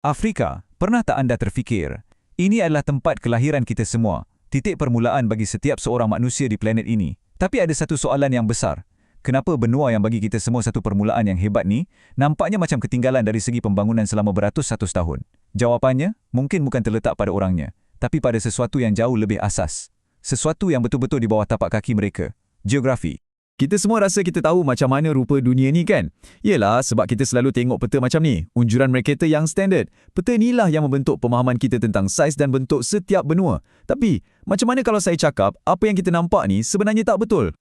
Afrika, pernah tak anda terfikir, ini adalah tempat kelahiran kita semua, titik permulaan bagi setiap seorang manusia di planet ini. Tapi ada satu soalan yang besar. Kenapa benua yang bagi kita semua satu permulaan yang hebat ni, nampaknya macam ketinggalan dari segi pembangunan selama beratus-ratus tahun? Jawapannya, mungkin bukan terletak pada orangnya, tapi pada sesuatu yang jauh lebih asas. Sesuatu yang betul-betul di bawah tapak kaki mereka. Geografi. Kita semua rasa kita tahu macam mana rupa dunia ni kan? Yelah, sebab kita selalu tengok peta macam ni, unjuran Mercator yang standard. Peta inilah yang membentuk pemahaman kita tentang saiz dan bentuk setiap benua. Tapi, macam mana kalau saya cakap, apa yang kita nampak ni sebenarnya tak betul?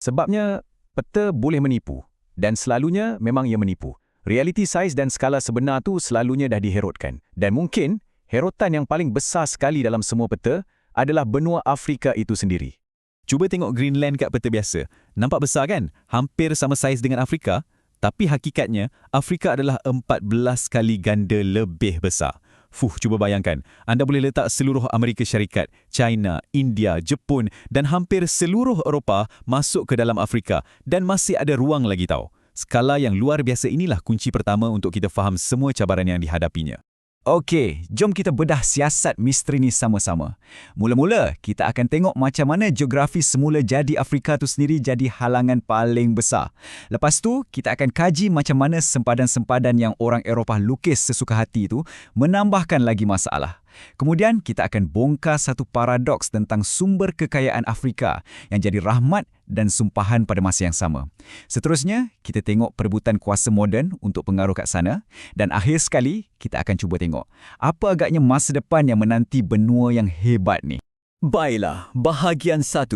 Sebabnya, peta boleh menipu. Dan selalunya memang ia menipu. Realiti saiz dan skala sebenar tu selalunya dah diherotkan. Dan mungkin, herotan yang paling besar sekali dalam semua peta adalah benua Afrika itu sendiri. Cuba tengok Greenland kat peta biasa. Nampak besar kan? Hampir sama saiz dengan Afrika. Tapi hakikatnya, Afrika adalah 14 kali ganda lebih besar. Cuba bayangkan. Anda boleh letak seluruh Amerika Syarikat, China, India, Jepun dan hampir seluruh Eropah masuk ke dalam Afrika. Dan masih ada ruang lagi tau. Skala yang luar biasa inilah kunci pertama untuk kita faham semua cabaran yang dihadapinya. Okey, jom kita bedah siasat misteri ni sama-sama. Mula-mula, kita akan tengok macam mana geografi semula jadi Afrika tu sendiri jadi halangan paling besar. Lepas tu, kita akan kaji macam mana sempadan-sempadan yang orang Eropah lukis sesuka hati tu menambahkan lagi masalah. Kemudian, kita akan bongkar satu paradoks tentang sumber kekayaan Afrika yang jadi rahmat dan sumpahan pada masa yang sama. Seterusnya, kita tengok perebutan kuasa moden untuk pengaruh kat sana. Dan akhir sekali, kita akan cuba tengok apa agaknya masa depan yang menanti benua yang hebat ni. Baiklah, bahagian 1.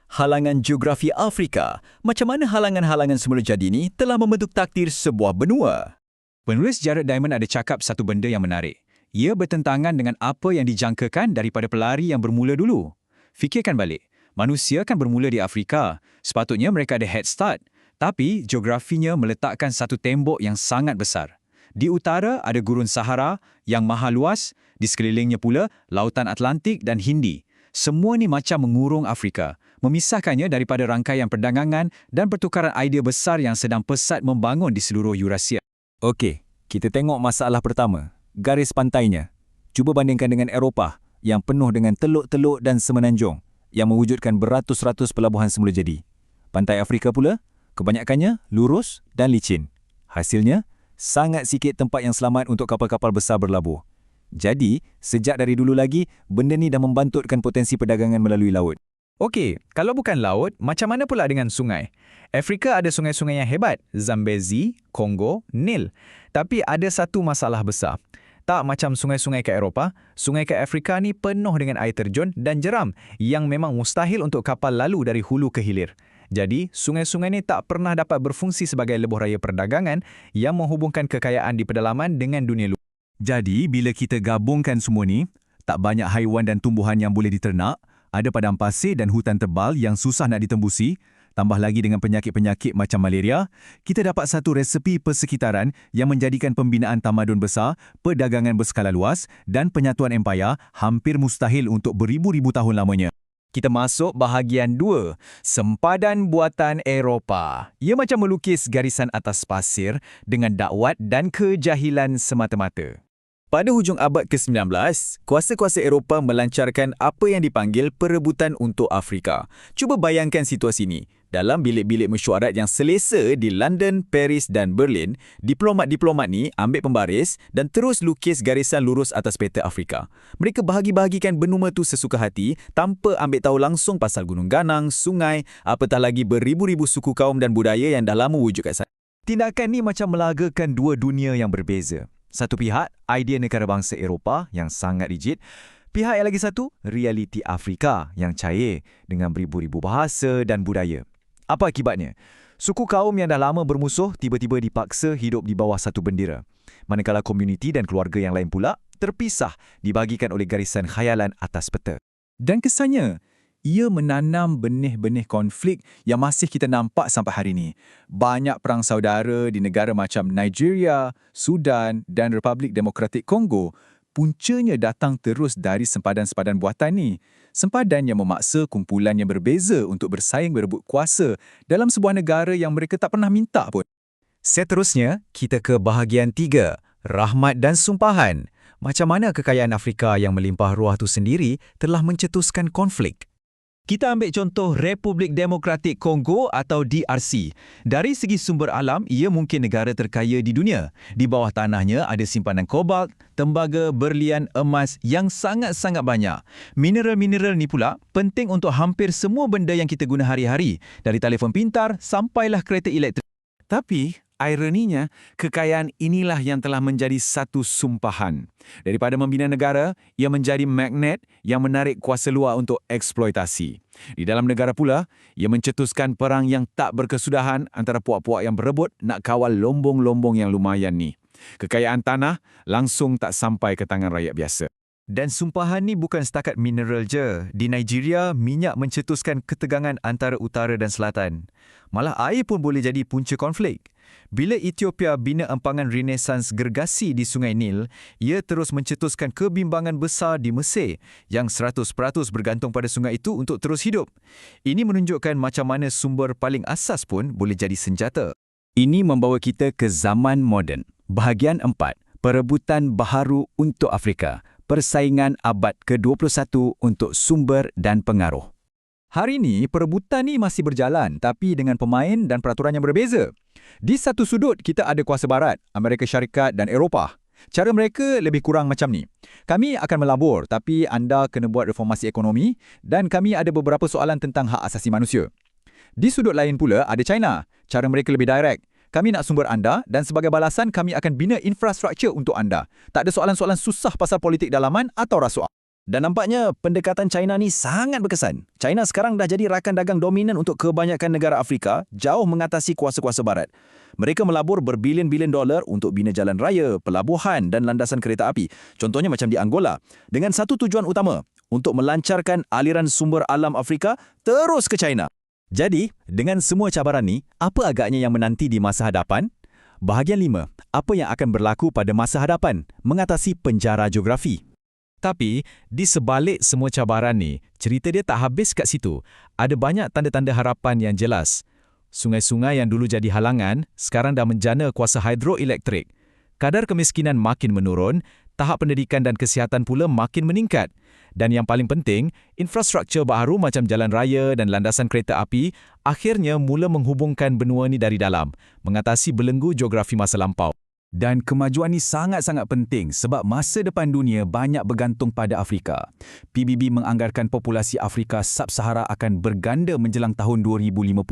Halangan geografi Afrika. Macam mana halangan-halangan semula jadi ni telah membentuk takdir sebuah benua? Penulis Jared Diamond ada cakap satu benda yang menarik. Ia bertentangan dengan apa yang dijangkakan daripada pelari yang bermula dulu. Fikirkan balik, manusia kan bermula di Afrika. Sepatutnya mereka ada head start. Tapi geografinya meletakkan satu tembok yang sangat besar. Di utara ada gurun Sahara yang maha luas, di sekelilingnya pula Lautan Atlantik dan Hindi. Semua ni macam mengurung Afrika, memisahkannya daripada rangkaian perdagangan dan pertukaran idea besar yang sedang pesat membangun di seluruh Eurasia. Okey, kita tengok masalah pertama. Garis pantainya. Cuba bandingkan dengan Eropah yang penuh dengan teluk-teluk dan semenanjung yang mewujudkan beratus-ratus pelabuhan semula jadi. Pantai Afrika pula, kebanyakannya lurus dan licin. Hasilnya, sangat sikit tempat yang selamat untuk kapal-kapal besar berlabuh. Jadi, sejak dari dulu lagi, benda ni dah membantutkan potensi perdagangan melalui laut. Okey, kalau bukan laut, macam mana pula dengan sungai? Afrika ada sungai-sungai yang hebat, Zambezi, Kongo, Nil. Tapi ada satu masalah besar. Tak macam sungai-sungai ke Eropah, sungai ke Afrika ni penuh dengan air terjun dan jeram yang memang mustahil untuk kapal lalu dari hulu ke hilir. Jadi, sungai-sungai ni tak pernah dapat berfungsi sebagai lebuh raya perdagangan yang menghubungkan kekayaan di pedalaman dengan dunia luar. Jadi, bila kita gabungkan semua ni, tak banyak haiwan dan tumbuhan yang boleh diternak, ada padang pasir dan hutan tebal yang susah nak ditembusi, tambah lagi dengan penyakit-penyakit macam malaria, kita dapat satu resepi persekitaran yang menjadikan pembinaan tamadun besar, perdagangan berskala luas dan penyatuan empayar hampir mustahil untuk beribu-ribu tahun lamanya. Kita masuk bahagian 2, sempadan buatan Eropah. Ia macam melukis garisan atas pasir dengan dakwat dan kejahilan semata-mata. Pada hujung abad ke-19, kuasa-kuasa Eropah melancarkan apa yang dipanggil perebutan untuk Afrika. Cuba bayangkan situasi ini. Dalam bilik-bilik mesyuarat yang selesa di London, Paris dan Berlin, diplomat-diplomat ni ambil pembaris dan terus lukis garisan lurus atas peta Afrika. Mereka bahagi-bahagikan benua tu sesuka hati tanpa ambil tahu langsung pasal gunung ganang, sungai, apatah lagi beribu-ribu suku kaum dan budaya yang dah lama wujud kat sana. Tindakan ni macam melagakan dua dunia yang berbeza. Satu pihak, idea negara bangsa Eropah yang sangat rigid. Pihak yang lagi satu, realiti Afrika yang cair dengan beribu-ribu bahasa dan budaya. Apa akibatnya? Suku kaum yang dah lama bermusuh tiba-tiba dipaksa hidup di bawah satu bendera. Manakala komuniti dan keluarga yang lain pula terpisah dibagikan oleh garisan khayalan atas peta. Dan kesannya, ia menanam benih-benih konflik yang masih kita nampak sampai hari ini. Banyak perang saudara di negara macam Nigeria, Sudan dan Republik Demokratik Kongo. Puncanya datang terus dari sempadan-sempadan buatan ni. Sempadan yang memaksa kumpulan yang berbeza untuk bersaing berebut kuasa dalam sebuah negara yang mereka tak pernah minta pun. Seterusnya, kita ke bahagian 3, Rahmat dan sumpahan. Macam mana kekayaan Afrika yang melimpah ruah tu sendiri telah mencetuskan konflik? Kita ambil contoh Republik Demokratik Kongo atau DRC. Dari segi sumber alam, ia mungkin negara terkaya di dunia. Di bawah tanahnya ada simpanan kobalt, tembaga, berlian, emas yang sangat-sangat banyak. Mineral-mineral ni pula penting untuk hampir semua benda yang kita guna hari-hari, dari telefon pintar sampailah kereta elektrik. Tapi, ironinya, kekayaan inilah yang telah menjadi satu sumpahan. Daripada membina negara, ia menjadi magnet yang menarik kuasa luar untuk eksploitasi. Di dalam negara pula, ia mencetuskan perang yang tak berkesudahan antara puak-puak yang berebut nak kawal lombong-lombong yang lumayan ni. Kekayaan tanah langsung tak sampai ke tangan rakyat biasa. Dan sumpahan ni bukan setakat mineral je. Di Nigeria, minyak mencetuskan ketegangan antara utara dan selatan. Malah air pun boleh jadi punca konflik. Bila Ethiopia bina empangan Renaissance gergasi di Sungai Nil, ia terus mencetuskan kebimbangan besar di Mesir yang 100% bergantung pada sungai itu untuk terus hidup. Ini menunjukkan macam mana sumber paling asas pun boleh jadi senjata. Ini membawa kita ke zaman moden. Bahagian 4, perebutan baharu untuk Afrika. Persaingan abad ke-21 untuk sumber dan pengaruh. Hari ini, perebutan ni masih berjalan tapi dengan pemain dan peraturan yang berbeza. Di satu sudut, kita ada kuasa barat, Amerika Syarikat dan Eropah. Cara mereka lebih kurang macam ni. Kami akan melabur tapi anda kena buat reformasi ekonomi dan kami ada beberapa soalan tentang hak asasi manusia. Di sudut lain pula ada China. Cara mereka lebih direct. Kami nak sumber anda dan sebagai balasan kami akan bina infrastruktur untuk anda. Tak ada soalan-soalan susah pasal politik dalaman atau rasuah. Dan nampaknya pendekatan China ni sangat berkesan. China sekarang dah jadi rakan dagang dominan untuk kebanyakan negara Afrika, jauh mengatasi kuasa-kuasa barat. Mereka melabur berbilion-bilion dolar untuk bina jalan raya, pelabuhan dan landasan kereta api. Contohnya macam di Angola. Dengan satu tujuan utama, untuk melancarkan aliran sumber alam Afrika terus ke China. Jadi, dengan semua cabaran ni, apa agaknya yang menanti di masa hadapan? Bahagian 5, apa yang akan berlaku pada masa hadapan? Mengatasi penjara geografi. Tapi, di sebalik semua cabaran ni, cerita dia tak habis kat situ. Ada banyak tanda-tanda harapan yang jelas. Sungai-sungai yang dulu jadi halangan, sekarang dah menjana kuasa hidroelektrik. Kadar kemiskinan makin menurun, tahap pendidikan dan kesihatan pula makin meningkat. Dan yang paling penting, infrastruktur baharu macam jalan raya dan landasan kereta api akhirnya mula menghubungkan benua ni dari dalam, mengatasi belenggu geografi masa lampau. Dan kemajuan ini sangat-sangat penting sebab masa depan dunia banyak bergantung pada Afrika. PBB menganggarkan populasi Afrika Sub-Sahara akan berganda menjelang tahun 2050,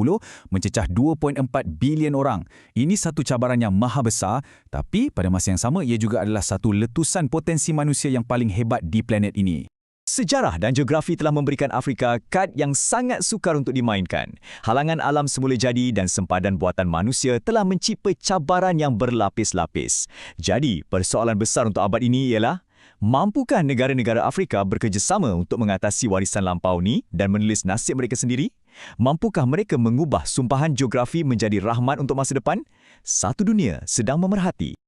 mencecah 2.4 bilion orang. Ini satu cabaran yang maha besar, tapi pada masa yang sama ia juga adalah satu letusan potensi manusia yang paling hebat di planet ini. Sejarah dan geografi telah memberikan Afrika kad yang sangat sukar untuk dimainkan. Halangan alam semula jadi dan sempadan buatan manusia telah mencipta cabaran yang berlapis-lapis. Jadi, persoalan besar untuk abad ini ialah, mampukah negara-negara Afrika bekerjasama untuk mengatasi warisan lampau ni dan menulis nasib mereka sendiri? Mampukah mereka mengubah sumpahan geografi menjadi rahmat untuk masa depan? Satu dunia sedang memerhati.